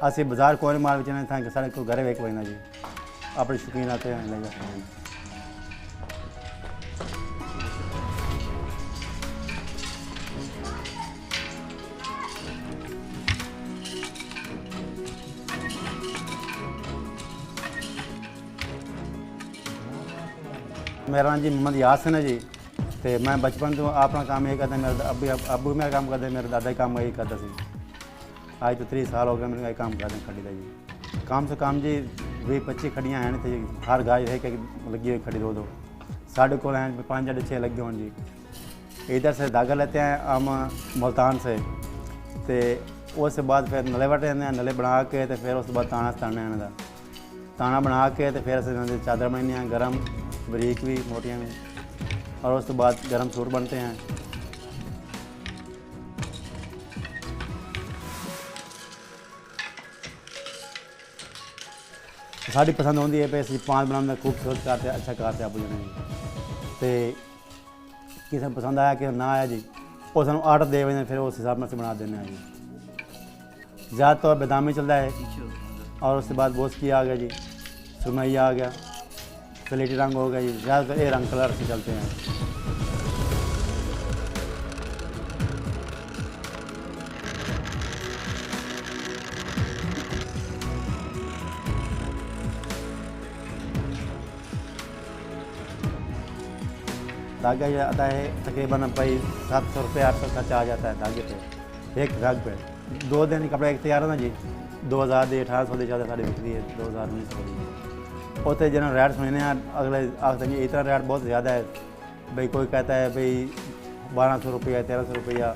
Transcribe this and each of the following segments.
असं बाजार कोई माल बेचना था कि साढ़े को घर वेक वजना जी अपने शौकीन आते हैं ले जाते हैं। मेरा नाम जी मोहम्मद यासिन है जी। तो मैं बचपन तो अपना काम यही करता, मेरा अबू मेरा काम करते, मेरा दादा काम यही करता सी। आज तो 30 साल हो गए मेरे काम करते खड़ी का जी। काम से काम जी 20-25 खड़ियाँ हैं थे, हर गाय है कि लगी हुई खड़ी दो साढ़े को हैं 5-6 लगे हों जी। इधर से धागा लेते हैं हम मुल्तान से, तो उसके बाद फिर नले वट हैं, नले बना के तो फिर उसके बाद ताना सताने हैं, ताना बना के तो फिर अस चादर बनाने हैं गर्म बरीक भी मोटियाँ भी, और उस तो बाद गर्म सूट बनते हैं। साड़ी पसंद होती है पे असं पान बनाने खूबसूरत करते अच्छा करते आप जने तो किसी पसंद आया कि ना आया जी वो सू आर्डर दे दें, फिर उस हिसाब से बना देने जी। ज़्यादातर बादामी चलता है और उसके बाद बोस्की आ गया जी, सुरमई आ गया, स्लेटी रंग हो गया जी। ज़्यादातर ये रंग कलर से चलते हैं। धागा ये आता है तकरीबन भाई 700 रुपये 800 खर्चा आ जाता है धागे पे एक धाग पे। 2 दिन कपड़ा एक तैयार है ना जी, 2000 दी 1800 दी ज़्यादा साड़ी बिकती है 2019 दी। उतने जिन्होंने रेट सुनने अगले आखते हैं इतना रेट बहुत ज़्यादा है भाई, कोई कहता है भाई 1200 रुपया 1300 रुपया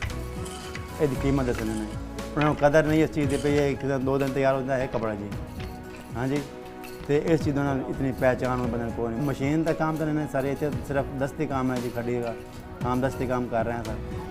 यदि कीमत दस उन्होंने कदर नहीं इस चीज़ की भाई ये 2 दिन तैयार होता है कपड़ा जी। हाँ जी, तो इस चीज़ों ने इतनी पहचान बदन को नहीं। मशीन का काम तो नहीं सारे इतने सिर्फ दस्ती काम है जी, खड़ी का काम दस्ती काम कर रहे हैं सर।